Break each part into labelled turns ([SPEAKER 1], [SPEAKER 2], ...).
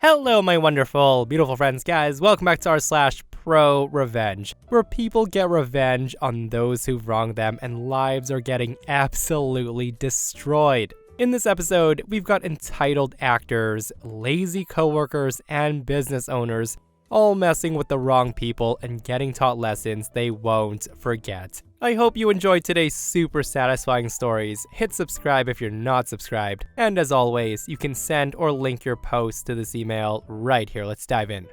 [SPEAKER 1] Hello, my wonderful, beautiful friends, guys. Welcome back to r/ProRevenge, where people get revenge on those who've wronged them and lives are getting absolutely destroyed. In this episode, we've got entitled actors, lazy coworkers, and business owners all messing with the wrong people and getting taught lessons they won't forget. I hope you enjoyed today's super satisfying stories. Hit subscribe if you're not subscribed. And as always, you can send or link your posts to this email right here. Let's dive in.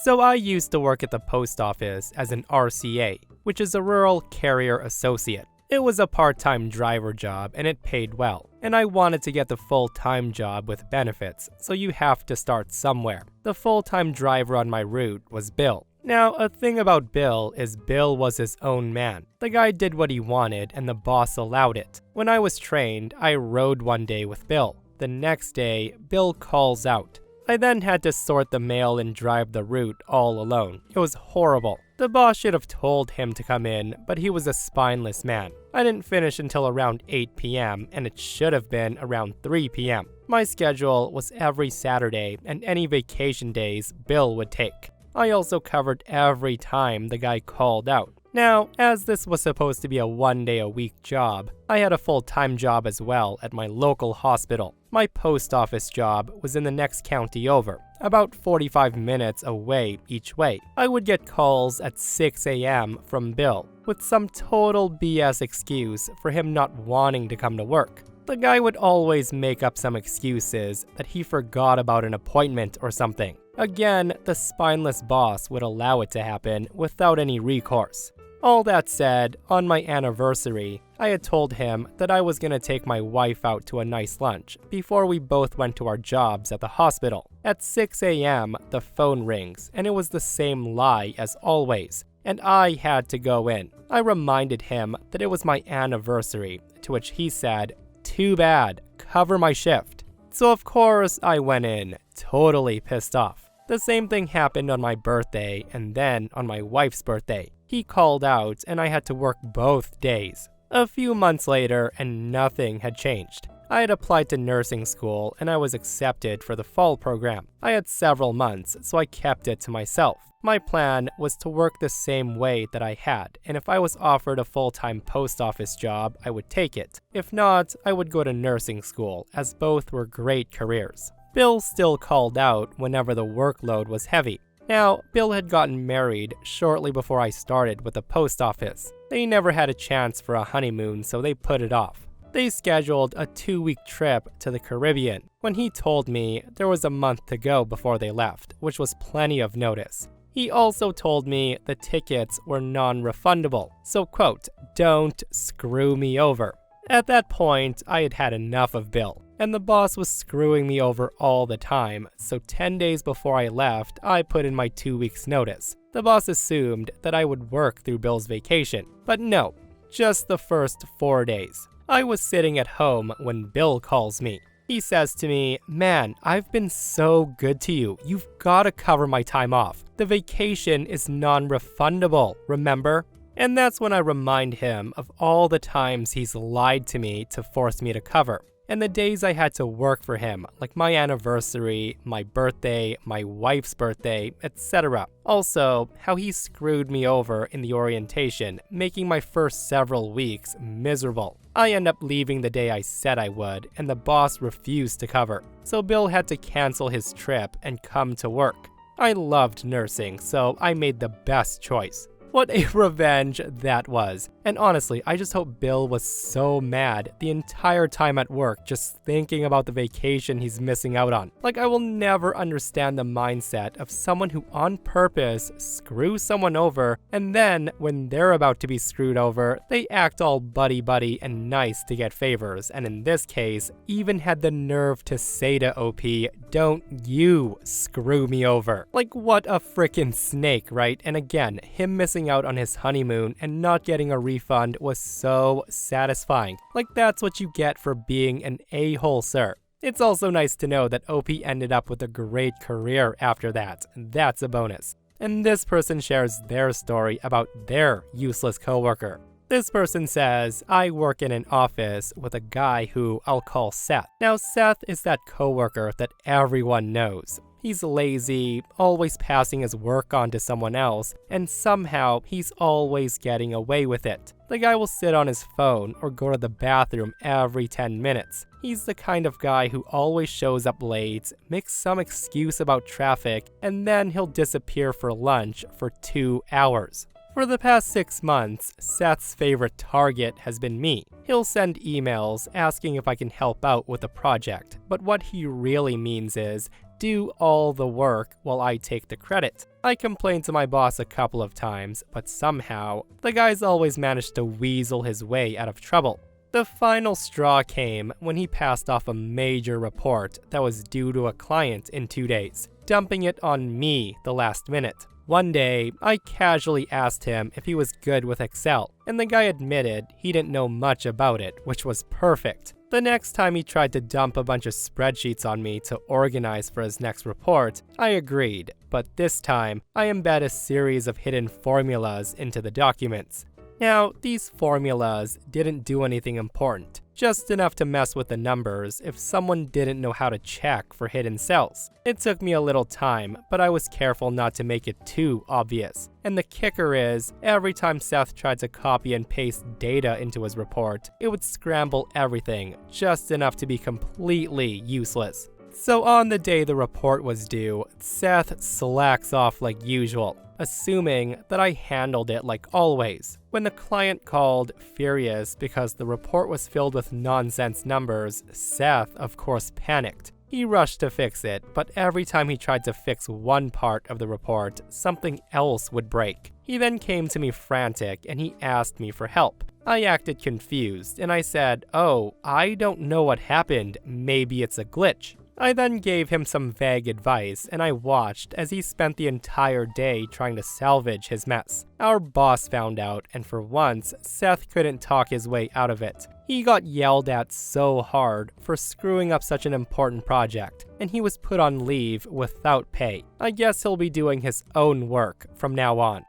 [SPEAKER 1] So I used to work at the post office as an RCA, which is a Rural Carrier Associate. It was a part-time driver job and it paid well, and I wanted to get the full-time job with benefits, so you have to start somewhere. The full-time driver on my route was Bill. Now, a thing about Bill is Bill was his own man. The guy did what he wanted and the boss allowed it. When I was trained, I rode one day with Bill. The next day, Bill calls out. I then had to sort the mail and drive the route all alone. It was horrible. The boss should have told him to come in, but he was a spineless man. I didn't finish until around 8 p.m. and it should have been around 3 p.m. My schedule was every Saturday and any vacation days Bill would take. I also covered every time the guy called out. Now, as this was supposed to be a one-day-a-week job, I had a full-time job as well at my local hospital. My post office job was in the next county over, about 45 minutes away each way. I would get calls at 6 a.m. from Bill, with some total BS excuse for him not wanting to come to work. The guy would always make up some excuses that he forgot about an appointment or something. Again, the spineless boss would allow it to happen without any recourse. All that said, on my anniversary, I had told him that I was gonna take my wife out to a nice lunch before we both went to our jobs at the hospital. At 6 a.m., the phone rings, and it was the same lie as always, and I had to go in. I reminded him that it was my anniversary, to which he said, "Too bad, cover my shift." So of course I went in, totally pissed off. The same thing happened on my birthday and then on my wife's birthday. He called out and I had to work both days. A few months later and nothing had changed. I had applied to nursing school and I was accepted for the fall program. I had several months, so I kept it to myself. My plan was to work the same way that I had, and if I was offered a full-time post office job, I would take it. If not, I would go to nursing school, as both were great careers. Bill still called out whenever the workload was heavy. Now, Bill had gotten married shortly before I started with the post office. They never had a chance for a honeymoon, so they put it off. They scheduled a 2-week trip to the Caribbean. When he told me, there was a month to go before they left, which was plenty of notice. He also told me the tickets were non-refundable, so quote, "Don't screw me over." At that point, I had had enough of Bill, and the boss was screwing me over all the time, so 10 days before I left, I put in my 2 weeks notice. The boss assumed that I would work through Bill's vacation, but no, just the first 4 days. I was sitting at home when Bill calls me. He says to me, "Man, I've been so good to you. You've got to cover my time off. The vacation is non-refundable, remember?" And that's when I remind him of all the times he's lied to me to force me to cover, and the days I had to work for him, like my anniversary, my birthday, my wife's birthday, etc. Also, how he screwed me over in the orientation, making my first several weeks miserable. I end up leaving the day I said I would, and the boss refused to cover, so Bill had to cancel his trip and come to work. I loved nursing, so I made the best choice. What a revenge that was. And honestly, I just hope Bill was so mad the entire time at work just thinking about the vacation he's missing out on. Like, I will never understand the mindset of someone who on purpose screws someone over, and then when they're about to be screwed over, they act all buddy-buddy and nice to get favors, and in this case, even had the nerve to say to OP, "Don't you screw me over." Like, what a frickin' snake, right? And again, him missing out on his honeymoon and not getting a refund was so satisfying. Like, that's what you get for being an a-hole, sir. It's also nice to know that OP ended up with a great career after that. That's a bonus. And this person shares their story about their useless coworker. This person says, I work in an office with a guy who I'll call Seth. Now, Seth is that coworker that everyone knows. He's lazy, always passing his work on to someone else, and somehow he's always getting away with it. The guy will sit on his phone or go to the bathroom every 10 minutes. He's the kind of guy who always shows up late, makes some excuse about traffic, and then he'll disappear for lunch for 2 hours. For the past 6 months, Seth's favorite target has been me. He'll send emails asking if I can help out with a project, but what he really means is, do all the work while I take the credit. I complained to my boss a couple of times, but somehow, the guy's always managed to weasel his way out of trouble. The final straw came when he passed off a major report that was due to a client in 2 days, dumping it on me the last minute. One day, I casually asked him if he was good with Excel, and the guy admitted he didn't know much about it, which was perfect. The next time he tried to dump a bunch of spreadsheets on me to organize for his next report, I agreed, but this time, I embed a series of hidden formulas into the documents. Now, these formulas didn't do anything important, just enough to mess with the numbers if someone didn't know how to check for hidden cells. It took me a little time, but I was careful not to make it too obvious. And the kicker is, every time Seth tried to copy and paste data into his report, it would scramble everything, just enough to be completely useless. So on the day the report was due, Seth slacks off like usual, assuming that I handled it like always. When the client called, furious because the report was filled with nonsense numbers, Seth, of course, panicked. He rushed to fix it, but every time he tried to fix one part of the report, something else would break. He then came to me frantic and he asked me for help. I acted confused and I said, "Oh, I don't know what happened, maybe it's a glitch." I then gave him some vague advice, and I watched as he spent the entire day trying to salvage his mess. Our boss found out, and for once, Seth couldn't talk his way out of it. He got yelled at so hard for screwing up such an important project, and he was put on leave without pay. I guess he'll be doing his own work from now on.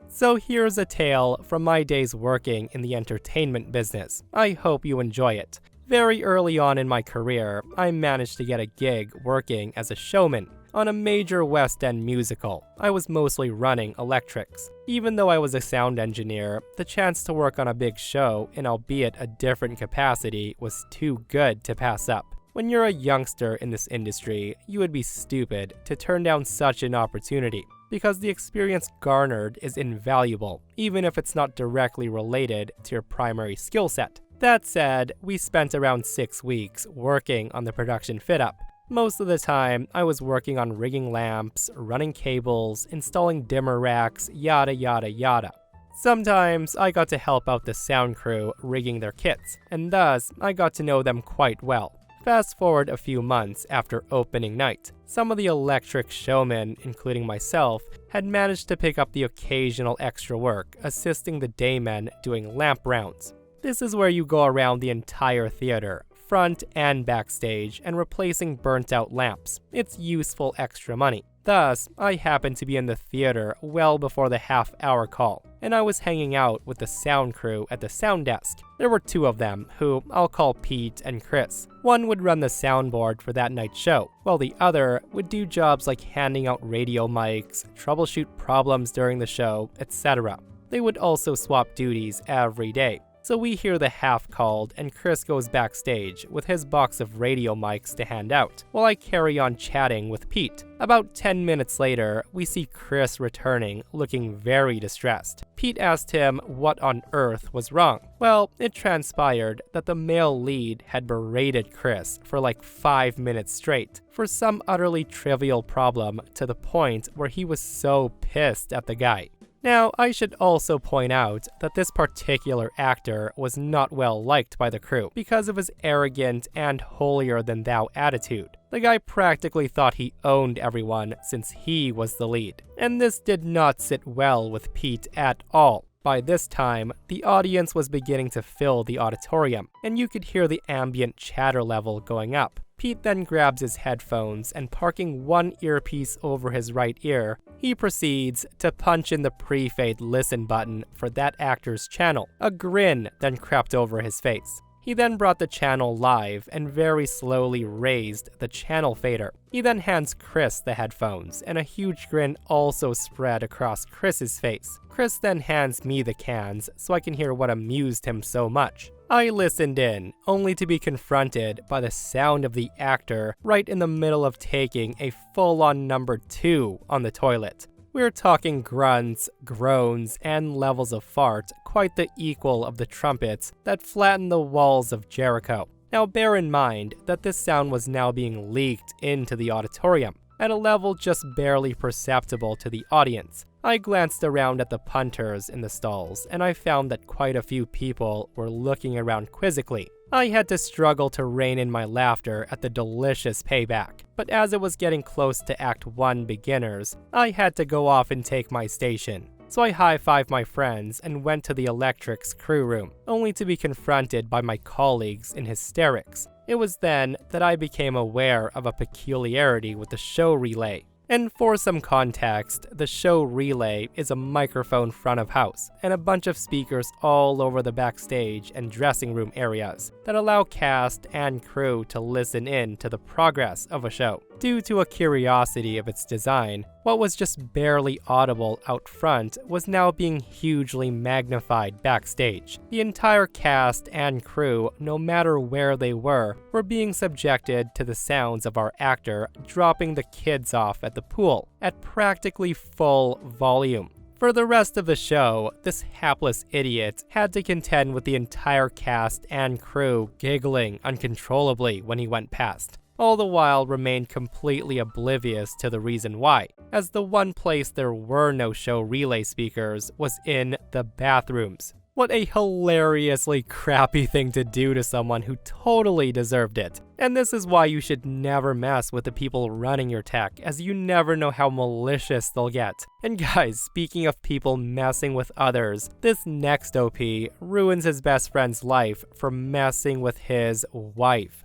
[SPEAKER 1] So here's a tale from my days working in the entertainment business. I hope you enjoy it. Very early on in my career, I managed to get a gig working as a showman on a major West End musical. I was mostly running electrics. Even though I was a sound engineer, the chance to work on a big show, in albeit a different capacity, was too good to pass up. When you're a youngster in this industry, you would be stupid to turn down such an opportunity, because the experience garnered is invaluable, even if it's not directly related to your primary skill set. That said, we spent around 6 weeks working on the production fit-up. Most of the time, I was working on rigging lamps, running cables, installing dimmer racks, yada yada yada. Sometimes, I got to help out the sound crew rigging their kits, and thus, I got to know them quite well. Fast forward a few months after opening night, some of the electric showmen, including myself, had managed to pick up the occasional extra work, assisting the daymen doing lamp rounds. This is where you go around the entire theater, front and backstage, and replacing burnt-out lamps. It's useful extra money. Thus, I happened to be in the theater well before the half-hour call, and I was hanging out with the sound crew at the sound desk. There were 2 of them, who I'll call Pete and Chris. One would run the soundboard for that night's show, while the other would do jobs like handing out radio mics, troubleshoot problems during the show, etc. They would also swap duties every day. So we hear the half called, and Chris goes backstage with his box of radio mics to hand out, while I carry on chatting with Pete. About 10 minutes later, we see Chris returning, looking very distressed. Pete asked him what on earth was wrong. Well, it transpired that the male lead had berated Chris for like 5 minutes straight for some utterly trivial problem, to the point where he was so pissed at the guy. Now, I should also point out that this particular actor was not well liked by the crew because of his arrogant and holier-than-thou attitude. The guy practically thought he owned everyone since he was the lead, and this did not sit well with Pete at all. By this time, the audience was beginning to fill the auditorium, and you could hear the ambient chatter level going up. Pete then grabs his headphones and, parking one earpiece over his right ear, he He proceeds to punch in the pre-fade listen button for that actor's channel. A grin then crept over his face. He then brought the channel live and very slowly raised the channel fader. He then hands Chris the headphones, and a huge grin also spread across Chris's face. Chris then hands me the cans so I can hear what amused him so much. I listened in, only to be confronted by the sound of the actor right in the middle of taking a full-on number 2 on the toilet. We're talking grunts, groans, and levels of fart quite the equal of the trumpets that flatten the walls of Jericho. Now bear in mind that this sound was now being leaked into the auditorium, at a level just barely perceptible to the audience. I glanced around at the punters in the stalls, and I found that quite a few people were looking around quizzically. I had to struggle to rein in my laughter at the delicious payback, but as it was getting close to Act 1 beginners, I had to go off and take my station. So I high-fived my friends and went to the Electric's crew room, only to be confronted by my colleagues in hysterics. It was then that I became aware of a peculiarity with the show relay. And for some context, the show relay is a microphone front of house and a bunch of speakers all over the backstage and dressing room areas that allow cast and crew to listen in to the progress of a show. Due to a curiosity of its design, what was just barely audible out front was now being hugely magnified backstage. The entire cast and crew, no matter where they were being subjected to the sounds of our actor dropping the kids off at the pool at practically full volume. For the rest of the show, this hapless idiot had to contend with the entire cast and crew giggling uncontrollably when he went past, all the while remained completely oblivious to the reason why, as the one place there were no show relay speakers was in the bathrooms. What a hilariously crappy thing to do to someone who totally deserved it. And this is why you should never mess with the people running your tech, as you never know how malicious they'll get. And guys, speaking of people messing with others, this next OP ruins his best friend's life for messing with his wife.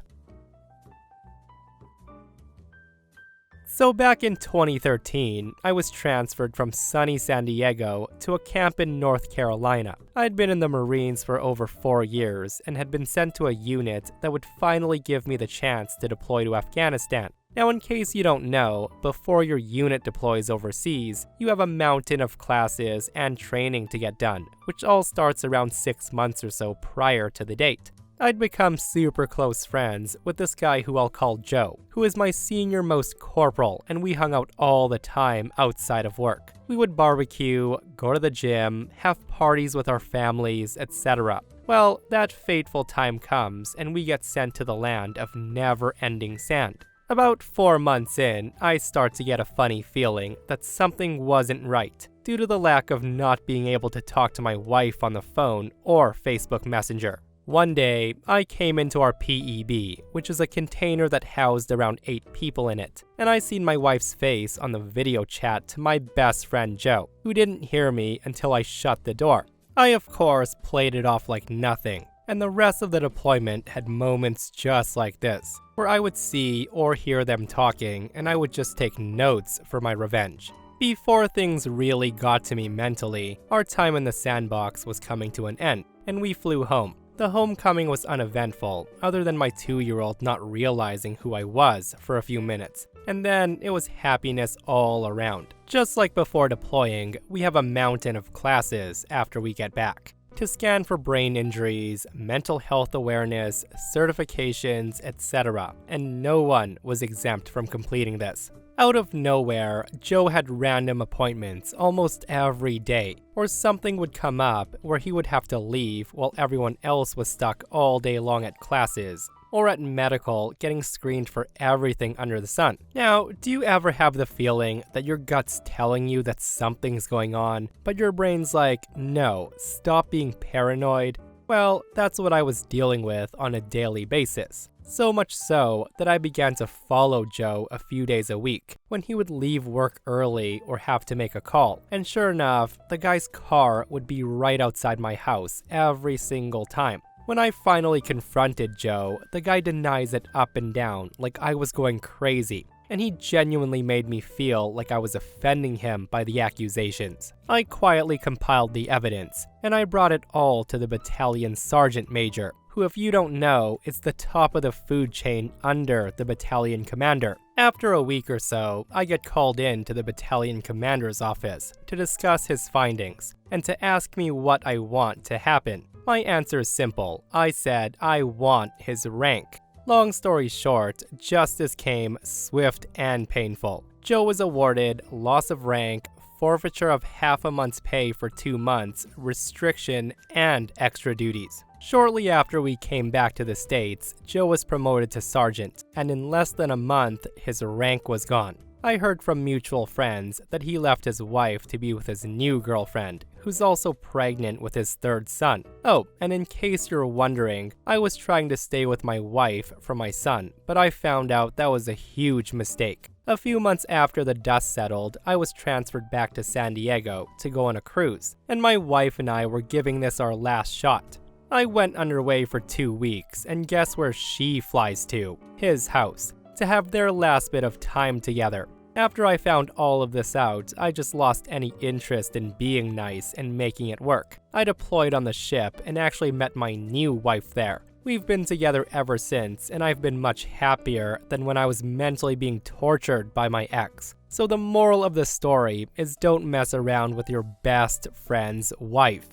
[SPEAKER 1] So back in 2013, I was transferred from sunny San Diego to a camp in North Carolina. I had been in the Marines for over 4 years and had been sent to a unit that would finally give me the chance to deploy to Afghanistan. Now, in case you don't know, before your unit deploys overseas, you have a mountain of classes and training to get done, which all starts around 6 months or so prior to the date. I'd become super close friends with this guy who I'll call Joe, who is my senior most corporal, and we hung out all the time outside of work. We would barbecue, go to the gym, have parties with our families, etc. Well, that fateful time comes and we get sent to the land of never-ending sand. About 4 months in, I start to get a funny feeling that something wasn't right, due to the lack of not being able to talk to my wife on the phone or Facebook Messenger. One day, I came into our PEB, which is a container that housed around 8 people in it, and I seen my wife's face on the video chat to my best friend Joe, who didn't hear me until I shut the door. I of course played it off like nothing, and the rest of the deployment had moments just like this, where I would see or hear them talking and I would just take notes for my revenge. Before things really got to me mentally, our time in the sandbox was coming to an end, and we flew home. The homecoming was uneventful, other than my 2-year-old not realizing who I was for a few minutes. And then it was happiness all around. Just like before deploying, we have a mountain of classes after we get back to scan for brain injuries, mental health awareness, certifications, etc. And no one was exempt from completing this. Out of nowhere, Joe had random appointments almost every day, or something would come up where he would have to leave while everyone else was stuck all day long at classes, or at medical getting screened for everything under the sun. Now, do you ever have the feeling that your gut's telling you that something's going on, but your brain's like, no, stop being paranoid? Well, that's what I was dealing with on a daily basis. So much so that I began to follow Joe a few days a week when he would leave work early or have to make a call. And sure enough, the guy's car would be right outside my house every single time. When I finally confronted Joe, the guy denies it up and down like I was going crazy. and he genuinely made me feel like I was offending him by the accusations. I quietly compiled the evidence, and I brought it all to the battalion sergeant major, who, if you don't know, is the top of the food chain under the battalion commander. After a week or so, I get called in to the battalion commander's office to discuss his findings and to ask me what I want to happen. My answer is simple. I said I want his rank. Long story short, justice came swift and painful. Joe was awarded loss of rank, forfeiture of half a month's pay for 2 months, restriction, and extra duties. Shortly after we came back to the States, Joe was promoted to sergeant, and in less than a month, his rank was gone. I heard from mutual friends that he left his wife to be with his new girlfriend, who's also pregnant with his 3rd son. Oh, and in case you're wondering, I was trying to stay with my wife for my son, but I found out that was a huge mistake. A few months after the dust settled, I was transferred back to San Diego to go on a cruise, and my wife and I were giving this our last shot. I went underway for 2 weeks, and guess where she flies to? His house, to have their last bit of time together. After I found all of this out, I just lost any interest in being nice and making it work. I deployed on the ship and actually met my new wife there. We've been together ever since, and I've been much happier than when I was mentally being tortured by my ex. So the moral of the story is don't mess around with your best friend's wife.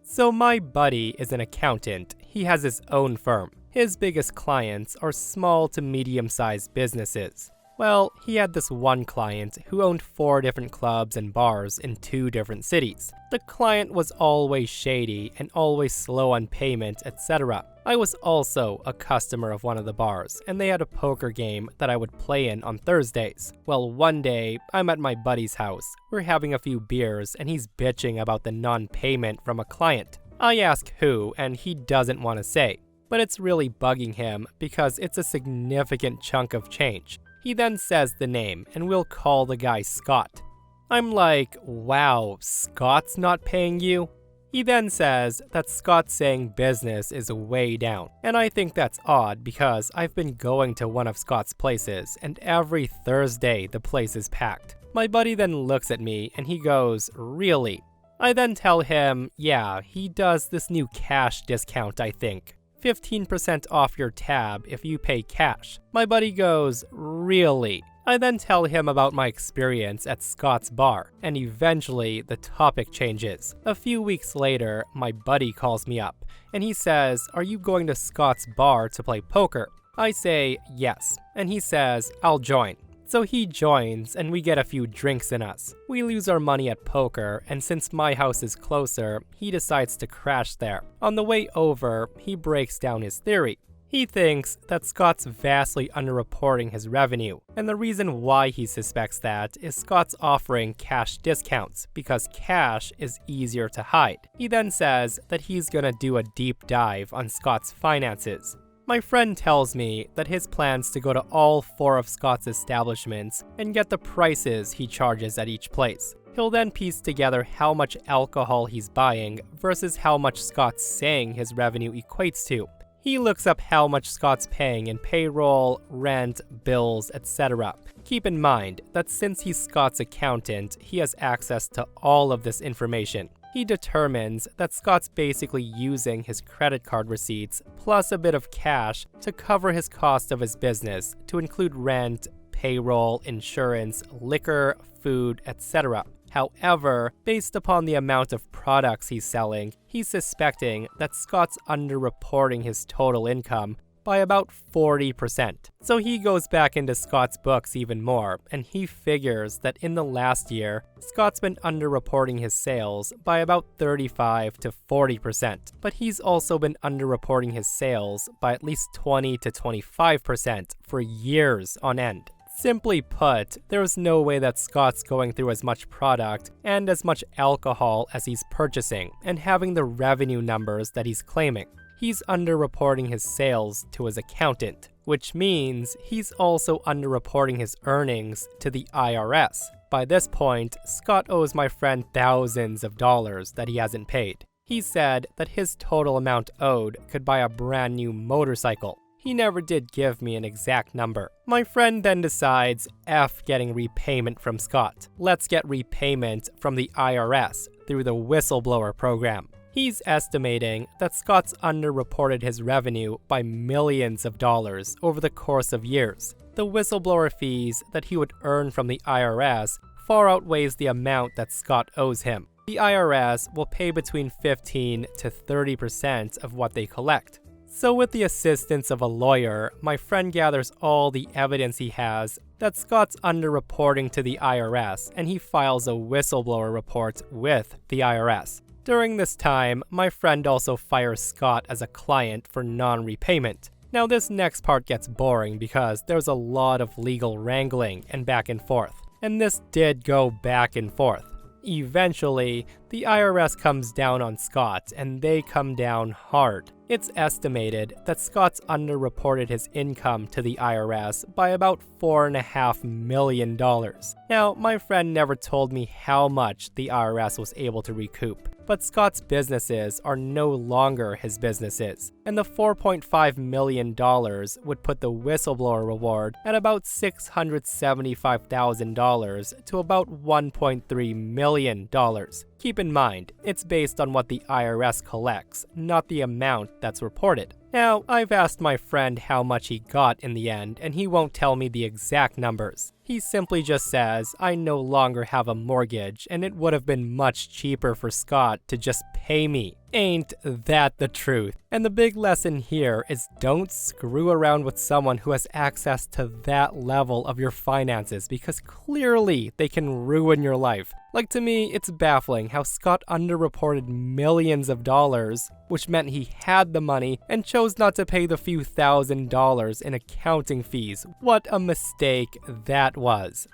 [SPEAKER 1] So my buddy is an accountant. He has his own firm. His biggest clients are small to medium-sized businesses. Well, he had this one client who owned 4 different clubs and bars in 2 different cities. The client was always shady and always slow on payment, etc. I was also a customer of one of the bars, and they had a poker game that I would play in on Thursdays. Well, one day, I'm at my buddy's house. We're having a few beers, and he's bitching about the non-payment from a client. I ask who, and he doesn't want to say. But it's really bugging him because it's a significant chunk of change. He then says the name, and we'll call the guy Scott. I'm like, wow, Scott's not paying you? He then says that Scott's saying business is way down. And I think that's odd because I've been going to one of Scott's places, and every Thursday the place is packed. My buddy then looks at me and he goes, really? I then tell him, yeah, he does this new cash discount, I think. 15% off your tab if you pay cash. My buddy goes, really? I then tell him about my experience at Scott's bar, and eventually the topic changes. A few weeks later, my buddy calls me up, and he says, are you going to Scott's bar to play poker? I say, yes, and he says, I'll join. So he joins, and we get a few drinks in us. We lose our money at poker, and since my house is closer, he decides to crash there. On the way over, he breaks down his theory. He thinks that Scott's vastly underreporting his revenue, and the reason why he suspects that is Scott's offering cash discounts, because cash is easier to hide. He then says that he's gonna do a deep dive on Scott's finances. My friend tells me that his plans to go to all 4 of Scott's establishments and get the prices he charges at each place. He'll then piece together how much alcohol he's buying versus how much Scott's saying his revenue equates to. He looks up how much Scott's paying in payroll, rent, bills, etc. Keep in mind that since he's Scott's accountant, he has access to all of this information. He determines that Scott's basically using his credit card receipts plus a bit of cash to cover his cost of his business, to include rent, payroll, insurance, liquor, food, etc. However, based upon the amount of products he's selling, he's suspecting that Scott's underreporting his total income by about 40%. So he goes back into Scott's books even more, and he figures that in the last year, Scott's been underreporting his sales by about 35 to 40%. But he's also been underreporting his sales by at least 20 to 25% for years on end. Simply put, there's no way that Scott's going through as much product and as much alcohol as he's purchasing and having the revenue numbers that he's claiming. He's underreporting his sales to his accountant, which means he's also underreporting his earnings to the IRS. By this point, Scott owes my friend thousands of dollars that he hasn't paid. He said that his total amount owed could buy a brand new motorcycle. He never did give me an exact number. My friend then decides, F getting repayment from Scott. Let's get repayment from the IRS through the whistleblower program. He's estimating that Scott's underreported his revenue by millions of dollars over the course of years. The whistleblower fees that he would earn from the IRS far outweighs the amount that Scott owes him. The IRS will pay between 15 to 30% of what they collect. So with the assistance of a lawyer, my friend gathers all the evidence he has that Scott's underreporting to the IRS, and he files a whistleblower report with the IRS. During this time, my friend also fires Scott as a client for non-repayment. Now this next part gets boring because there's a lot of legal wrangling and back and forth, and this did go back and forth. Eventually, the IRS comes down on Scott, and they come down hard. It's estimated that Scott's underreported his income to the IRS by about $4.5 million. Now, my friend never told me how much the IRS was able to recoup, but Scott's businesses are no longer his businesses, and the $4.5 million would put the whistleblower reward at about $675,000 to about $1.3 million. Keep in mind, it's based on what the IRS collects, not the amount that's reported. Now, I've asked my friend how much he got in the end, and he won't tell me the exact numbers. He simply just says, I no longer have a mortgage, and it would have been much cheaper for Scott to just pay me. Ain't that the truth? And the big lesson here is don't screw around with someone who has access to that level of your finances, because clearly they can ruin your life. Like, to me, it's baffling how Scott underreported millions of dollars, which meant he had the money, and chose not to pay the few $1,000s in accounting fees. What a mistake that was.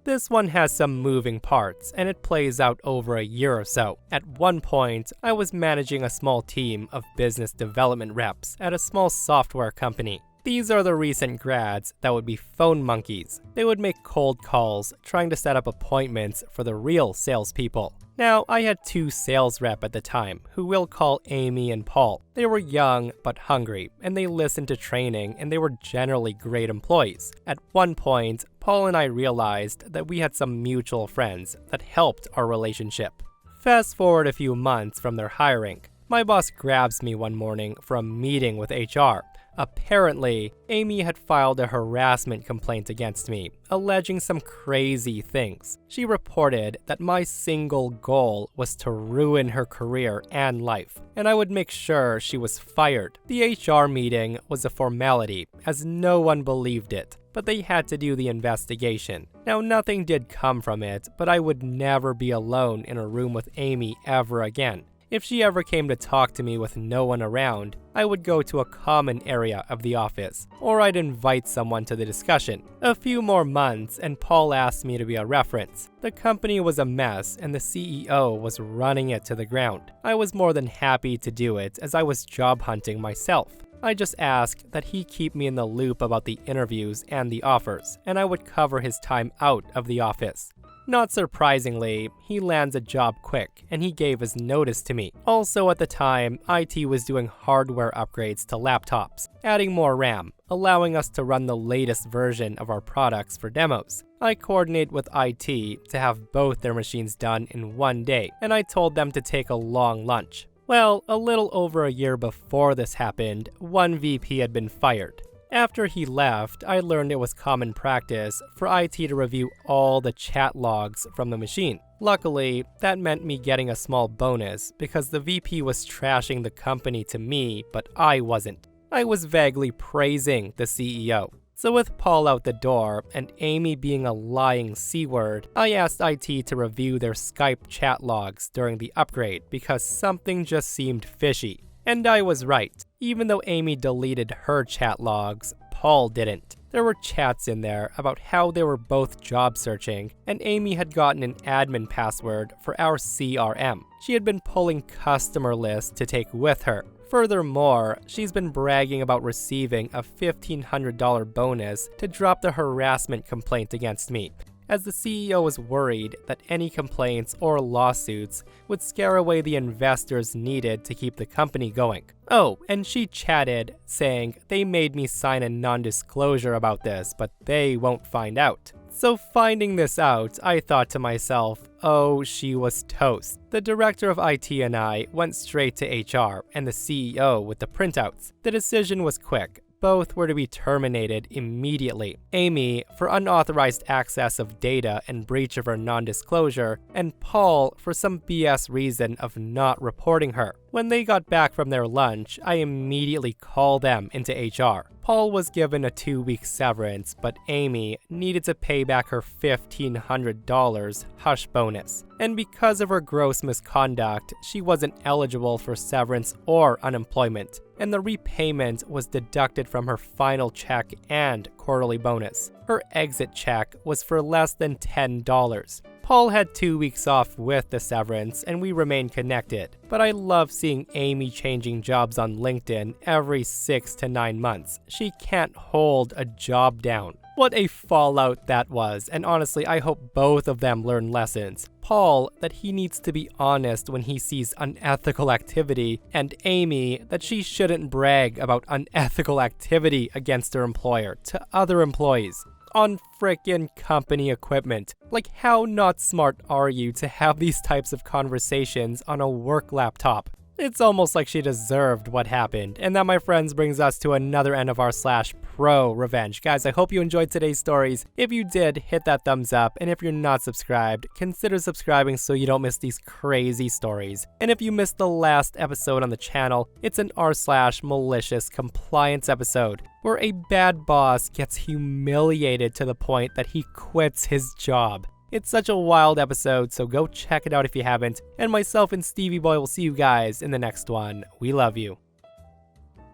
[SPEAKER 1] This one has some moving parts, and it plays out over a year or so. At one point, I was managing a small team of business development reps at a small software company. These are the recent grads that would be phone monkeys. They would make cold calls, trying to set up appointments for the real salespeople. Now, I had two sales reps at the time, who we'll call Amy and Paul. They were young but hungry, and they listened to training, and they were generally great employees. At one point, Paul and I realized that we had some mutual friends that helped our relationship. Fast forward a few months from their hiring. My boss grabs me one morning for a meeting with HR. Apparently, Amy had filed a harassment complaint against me, alleging some crazy things. She reported that my single goal was to ruin her career and life, and I would make sure she was fired. The HR meeting was a formality, as no one believed it, but they had to do the investigation. Now, nothing did come from it, but I would never be alone in a room with Amy ever again. If she ever came to talk to me with no one around, I would go to a common area of the office, or I'd invite someone to the discussion. A few more months, and Paul asked me to be a reference. The company was a mess, and the CEO was running it to the ground. I was more than happy to do it, as I was job hunting myself. I just asked that he keep me in the loop about the interviews and the offers, and I would cover his time out of the office. Not surprisingly, he lands a job quick, and he gave his notice to me. Also at the time, IT was doing hardware upgrades to laptops, adding more RAM, allowing us to run the latest version of our products for demos. I coordinate with IT to have both their machines done in one day, and I told them to take a long lunch. Well, a little over a year before this happened, one VP had been fired. After he left, I learned it was common practice for IT to review all the chat logs from the machine. Luckily, that meant me getting a small bonus because the VP was trashing the company to me, but I wasn't. I was vaguely praising the CEO. So with Paul out the door and Amy being a lying C-word, I asked IT to review their Skype chat logs during the upgrade because something just seemed fishy. And I was right. Even though Amy deleted her chat logs, Paul didn't. There were chats in there about how they were both job searching, and Amy had gotten an admin password for our CRM. She had been pulling customer lists to take with her. Furthermore, she's been bragging about receiving a $1,500 bonus to drop the harassment complaint against me. as the CEO was worried that any complaints or lawsuits would scare away the investors needed to keep the company going. Oh, and she chatted, saying they made me sign a non-disclosure about this, but they won't find out. So finding this out, I thought to myself, oh, she was toast. The director of IT and I went straight to HR and the CEO with the printouts. The decision was quick. Both were to be terminated immediately. Amy for unauthorized access of data and breach of her non-disclosure, and Paul for some BS reason of not reporting her. When they got back from their lunch, I immediately called them into HR. Paul was given a 2-week severance, but Amy needed to pay back her $1,500 hush bonus. And because of her gross misconduct, she wasn't eligible for severance or unemployment, and the repayment was deducted from her final check and quarterly bonus. Her exit check was for less than $10. Paul had 2 weeks off with the severance, and we remained connected. But I love seeing Amy changing jobs on LinkedIn every 6 to 9 months. She can't hold a job down. What a fallout that was, and honestly, I hope both of them learn lessons. Paul, that he needs to be honest when he sees unethical activity, and Amy, that she shouldn't brag about unethical activity against her employer to other employees on frickin' company equipment. Like, how not smart are you to have these types of conversations on a work laptop? It's almost like she deserved what happened. And that, my friends, brings us to another end of our /ProRevenge. Guys, I hope you enjoyed today's stories. If you did, hit that thumbs up. And if you're not subscribed, consider subscribing so you don't miss these crazy stories. And if you missed the last episode on the channel, it's an r/malicious compliance episode, where a bad boss gets humiliated to the point that he quits his job. It's such a wild episode, so go check it out if you haven't. And myself and Stevie Boy will see you guys in the next one. We love you.